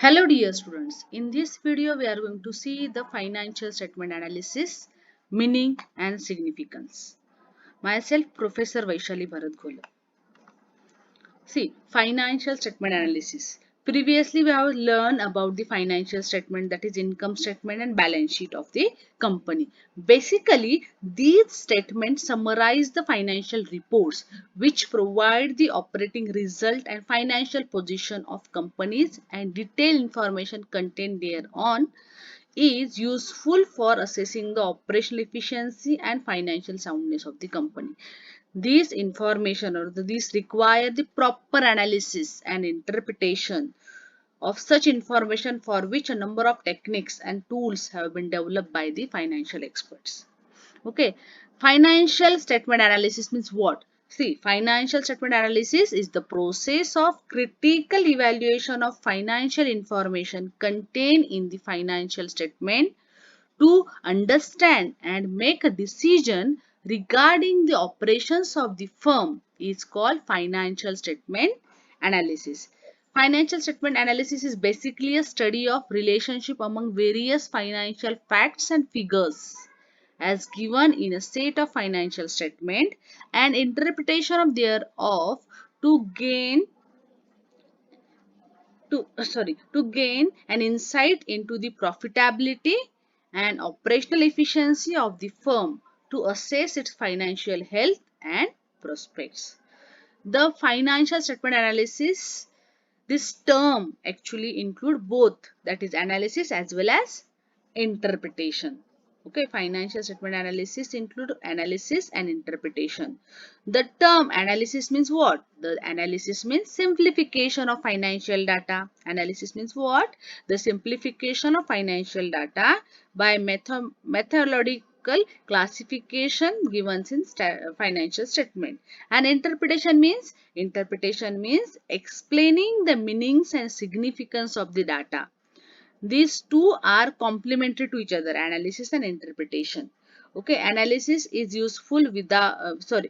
Hello dear students, in this video we are going to see the financial statement analysis, meaning and significance. Myself Professor Vaishali Bharat Ghole. See, financial statement analysis. Previously, we have learned about the financial statement, that is income statement and balance sheet of the company. Basically, these statements summarize the financial reports which provide the operating result and financial position of companies, and detailed information contained thereon is useful for assessing the operational efficiency and financial soundness of the company. These information or these require the proper analysis and interpretation of such information, for which a number of techniques and tools have been developed by the financial experts. Okay, financial statement analysis means what? See, financial statement analysis is the process of critical evaluation of financial information contained in the financial statement to understand and make a decision regarding the operations of the firm is called financial statement analysis. Financial statement analysis is basically a study of relationship among various financial facts and figures as given in a set of financial statement and interpretation of thereof to gain to gain an insight into the profitability and operational efficiency of the firm, to assess its financial health and prospects. The financial statement analysis, this term actually include both, that is analysis as well as interpretation. Okay, financial statement analysis include analysis and interpretation. The term analysis means what? The analysis means simplification of financial data. Analysis means what? The simplification of financial data by methodological classification given in financial statement. And interpretation means explaining the meanings and significance of the data. These two are complementary to each other, analysis and interpretation. Okay, analysis is useful without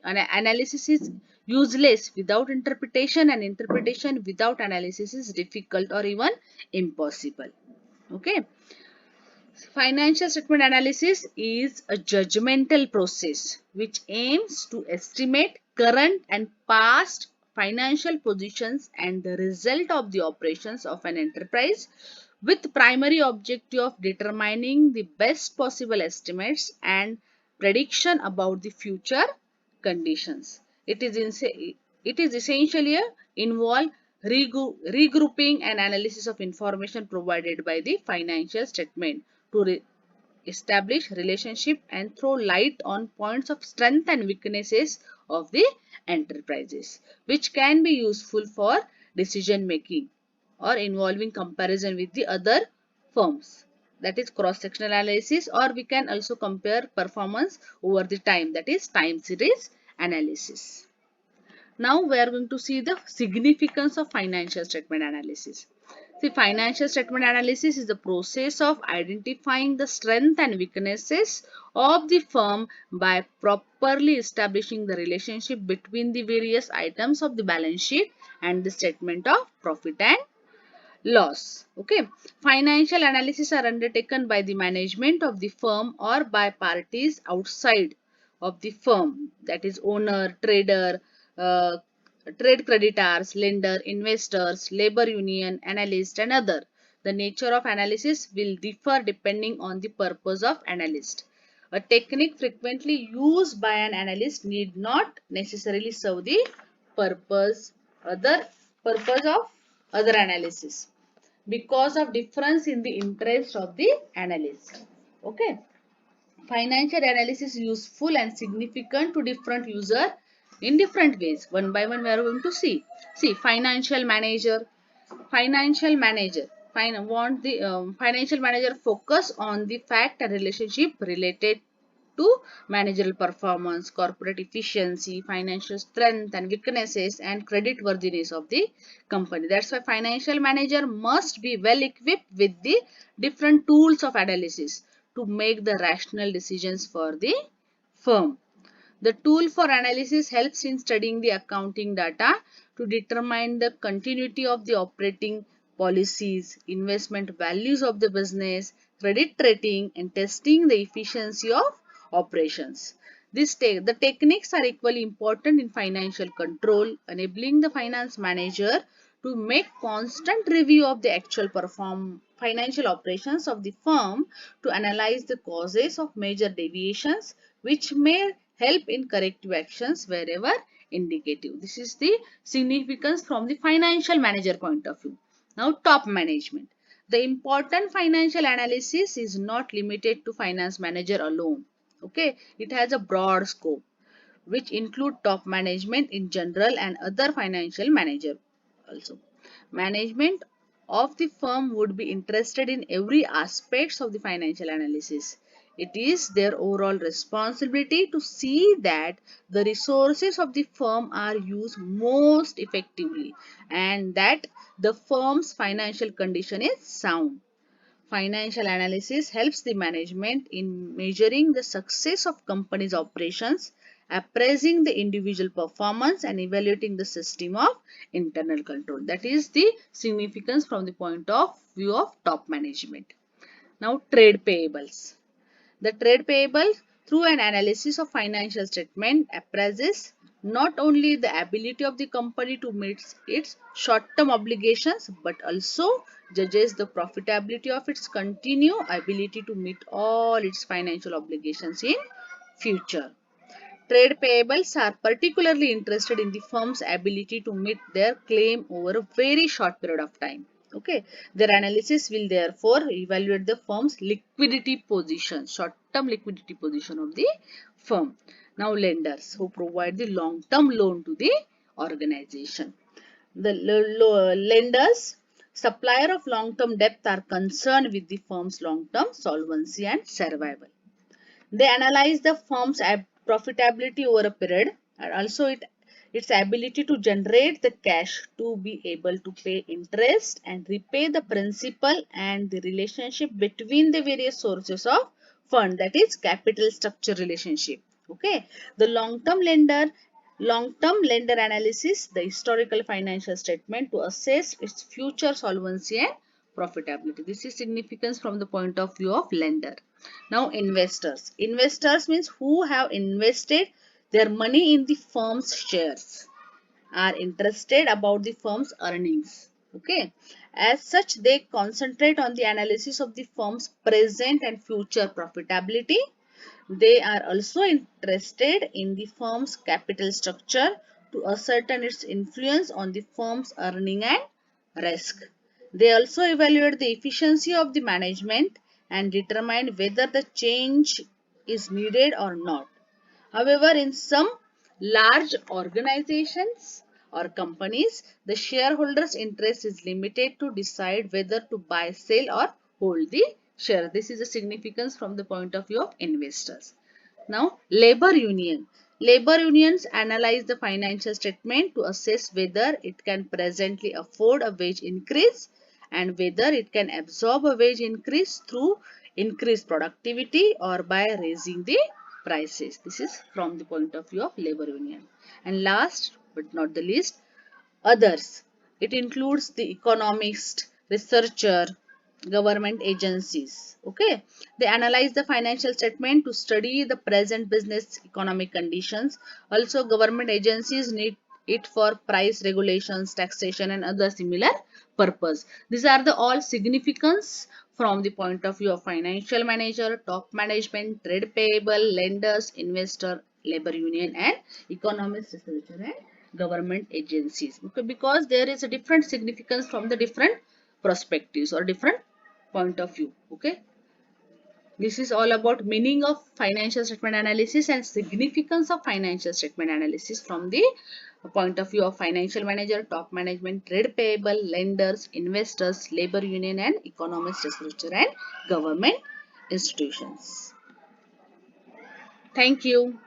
analysis is useless without interpretation, and interpretation without analysis is difficult or even impossible. Okay, financial statement analysis is a judgmental process which aims to estimate current and past financial positions and the result of the operations of an enterprise, with primary objective of determining the best possible estimates and prediction about the future conditions. It is essentially involve regrouping and analysis of information provided by the financial statement to establish relationship and throw light on points of strength and weaknesses of the enterprises, which can be useful for decision making or involving comparison with the other firms, that is cross sectional analysis, or we can also compare performance over the time, that is time series analysis. Now we are going to see the significance of financial statement analysis. See, financial statement analysis is the process of identifying the strength and weaknesses of the firm by properly establishing the relationship between the various items of the balance sheet and the statement of profit and loss. Okay, financial analysis are undertaken by the management of the firm or by parties outside of the firm, that is owner, trader, uh, trade creditors, lender, investors, labor union, analyst and other. The nature of analysis will differ depending on the purpose of analyst. A technique frequently used by an analyst need not necessarily serve the purpose other purpose of other analysis, because of difference in the interest of the analyst. Okay, financial analysis is useful and significant to different user in different ways. One by one we are going to see financial manager. Financial manager want the financial manager focus on the fact and relationship related to managerial performance, corporate efficiency, financial strength and weaknesses, and credit worthiness of the company. That's why financial manager must be well equipped with the different tools of analysis to make the rational decisions for the firm. The tool for analysis helps in studying the accounting data to determine the continuity of the operating policies, investment values of the business, credit rating, and testing the efficiency of operations. The techniques are equally important in financial control, enabling the finance manager to make constant review of the actual financial operations of the firm to analyze the causes of major deviations, which may help in corrective actions wherever indicative. This is the significance from the financial manager point of view. Now, top management. The important financial analysis is not limited to finance manager alone. Okay, it has a broad scope which include top management in general and other financial manager also. Management of the firm would be interested in every aspects of the financial analysis. It is their overall responsibility to see that the resources of the firm are used most effectively and that the firm's financial condition is sound. Financial analysis helps the management in measuring the success of company's operations, appraising the individual performance and evaluating the system of internal control. That is the significance from the point of view of top management. Now, trade payables. The trade payable, through an analysis of financial statement, appraises not only the ability of the company to meet its short-term obligations but also judges the profitability of its continued ability to meet all its financial obligations in future. Trade payables are particularly interested in the firm's ability to meet their claim over a very short period of time. Okay, their analysis will therefore evaluate the firm's liquidity position, short-term liquidity position of the firm. Now, lenders who provide the long-term loan to the organization. The lenders, supplier of long-term debt, are concerned with the firm's long-term solvency and survival. They analyze the firm's profitability over a period and also its ability to generate the cash to be able to pay interest and repay the principal and the relationship between the various sources of fund, that is capital structure relationship. Okay, the long-term lender analysis, the historical financial statement to assess its future solvency and profitability. This is significance from the point of view of lender. Now, investors. Investors means who have invested their money in the firm's shares, are interested about the firm's earnings. Okay. As such, they concentrate on the analysis of the firm's present and future profitability. They are also interested in the firm's capital structure to ascertain its influence on the firm's earning and risk. They also evaluate the efficiency of the management and determine whether the change is needed or not. However, in some large organizations or companies, the shareholders' interest is limited to decide whether to buy, sell or hold the share. This is the significance from the point of view of investors. Now, labor union. Labor unions analyze the financial statement to assess whether it can presently afford a wage increase and whether it can absorb a wage increase through increased productivity or by raising the prices. This is from the point of view of labor union. And last but not the least, others. It includes the economist, researcher, government agencies. Okay, they analyze the financial statement to study the present business economic conditions. Also, government agencies need it for price regulations, taxation and other similar purpose. These are the all significance from the point of view of financial manager, top management, trade payable, lenders, investor, labor union and economist, researcher and government agencies. Okay, because there is a different significance from the different perspectives or different point of view. Okay, this is all about meaning of financial statement analysis and significance of financial statement analysis from the point of view of financial manager, top management, trade payable, lenders, investors, labor union and economist, researcher and government institutions. Thank you.